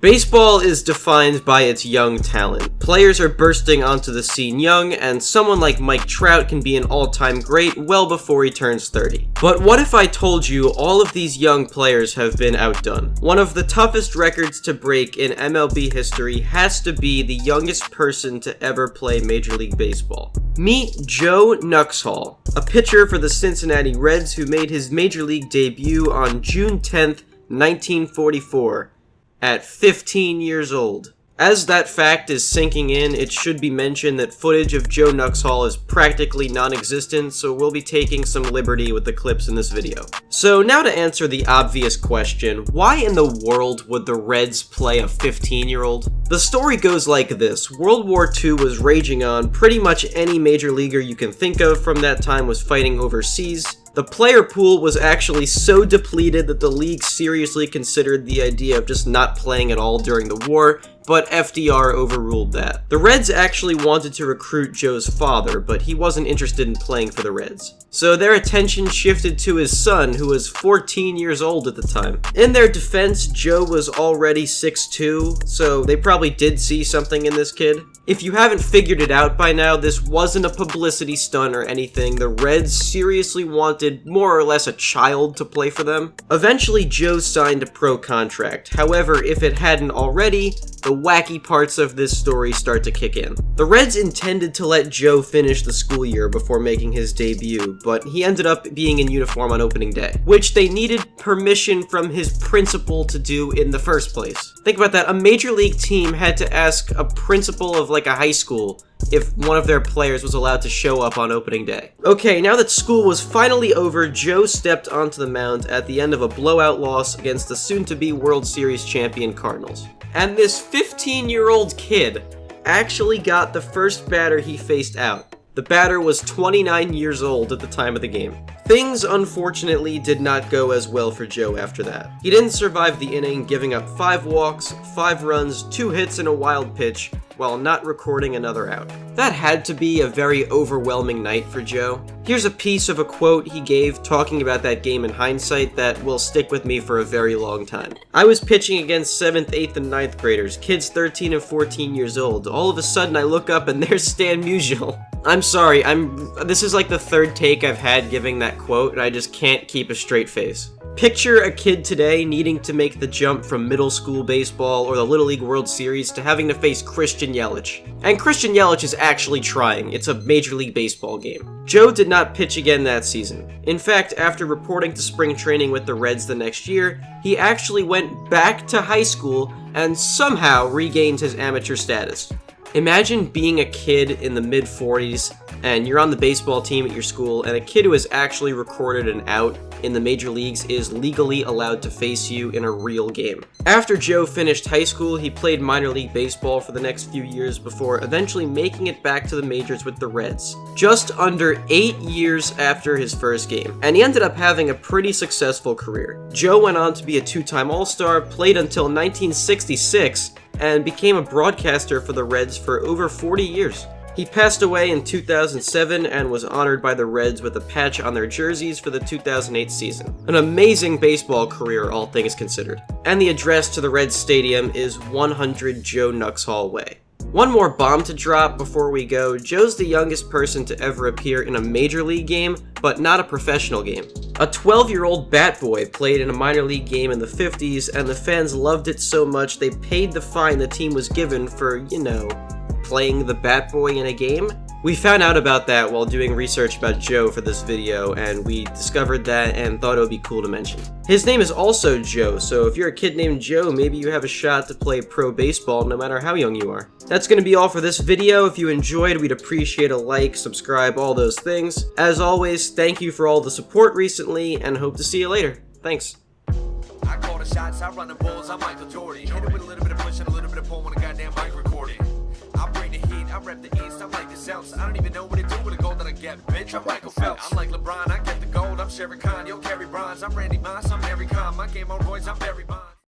Baseball is defined by its young talent. Players are bursting onto the scene young, and someone like Mike Trout can be an all-time great well before he turns 30. But what if I told you all of these young players have been outdone? One of the toughest records to break in MLB history has to be the youngest person to ever play Major League Baseball. Meet Joe Nuxhall, a pitcher for the Cincinnati Reds who made his Major League debut on June 10th, 1944. At 15 years old. As that fact is sinking in, it should be mentioned that footage of Joe Nuxhall is practically non-existent, so we'll be taking some liberty with the clips in this video. So now to answer the obvious question, why in the world would the Reds play a 15-year-old? The story goes like this. World War II was raging on. Pretty much any major leaguer you can think of from that time was fighting overseas. The player pool was actually so depleted that the league seriously considered the idea of just not playing at all during the war, but FDR overruled that. The Reds actually wanted to recruit Joe's father, but he wasn't interested in playing for the Reds. So their attention shifted to his son, who was 14 years old at the time. In their defense, Joe was already 6'2", so they probably did see something in this kid. If you haven't figured it out by now, this wasn't a publicity stunt or anything. The Reds seriously wanted more or less a child to play for them. Eventually, Joe signed a pro contract. However, if it hadn't already, the wacky parts of this story start to kick in. The Reds intended to let Joe finish the school year before making his debut, but he ended up being in uniform on opening day, which they needed permission from his principal to do in the first place. Think about that, a major league team had to ask a principal of like a high school if one of their players was allowed to show up on opening day. Okay, now that school was finally over, Joe stepped onto the mound at the end of a blowout loss against the soon-to-be World Series champion Cardinals. And this 15-year-old kid actually got the first batter he faced out. The batter was 29 years old at the time of the game. Things, unfortunately, did not go as well for Joe after that. He didn't survive the inning, giving up 5 walks, 5 runs, 2 hits, and a wild pitch, while not recording another out. That had to be a very overwhelming night for Joe. Here's a piece of a quote he gave talking about that game in hindsight that will stick with me for a very long time. "I was pitching against 7th, 8th, and 9th graders, kids 13 and 14 years old. All of a sudden I look up and there's Stan Musial." I'm sorry, this is like the 3rd take I've had giving that quote, and I just can't keep a straight face. Picture a kid today needing to make the jump from middle school baseball or the Little League World Series to having to face Christian Yelich. And Christian Yelich is actually trying. It's a Major League Baseball game. Joe did not pitch again that season. In fact, after reporting to spring training with the Reds the next year, he actually went back to high school and somehow regained his amateur status. Imagine being a kid in the mid-40s and you're on the baseball team at your school, and a kid who has actually recorded an out in the major leagues is legally allowed to face you in a real game. After Joe finished high school, he played minor league baseball for the next few years before eventually making it back to the majors with the Reds, just under 8 years after his first game, and he ended up having a pretty successful career. Joe went on to be a 2-time All-Star, played until 1966, and became a broadcaster for the Reds for over 40 years. He passed away in 2007 and was honored by the Reds with a patch on their jerseys for the 2008 season. An amazing baseball career, all things considered. And the address to the Reds Stadium is 100 Joe Nuxhall Way. One more bomb to drop before we go. Joe's the youngest person to ever appear in a major league game, but not a professional game. A 12-year-old bat boy played in a minor league game in the 50s, and the fans loved it so much they paid the fine the team was given for, playing the bat boy in a game. We found out about that while doing research about Joe for this video, and we discovered that and thought it would be cool to mention. His name is also Joe, so if you're a kid named Joe, maybe you have a shot to play pro baseball no matter how young you are. That's going to be all for this video. If you enjoyed, we'd appreciate a like, subscribe, all those things. As always, thank you for all the support recently, and hope to see you later. Thanks. I call the shots, I run the balls, I'm Michael Jordan. Hit it with a little bit of push and a little bit of pull when a goddamn mic recording. I bring the heat, I rep the east, I like the south, so I don't even know what to do with the gold that I get. Bitch, I'm Michael Phelps. I'm like LeBron, I get the gold, I'm Sherry Khan, yo, carry bronze. I'm Randy Moss, I'm Mary Khan, my game on Royce, I'm Barry Bonds.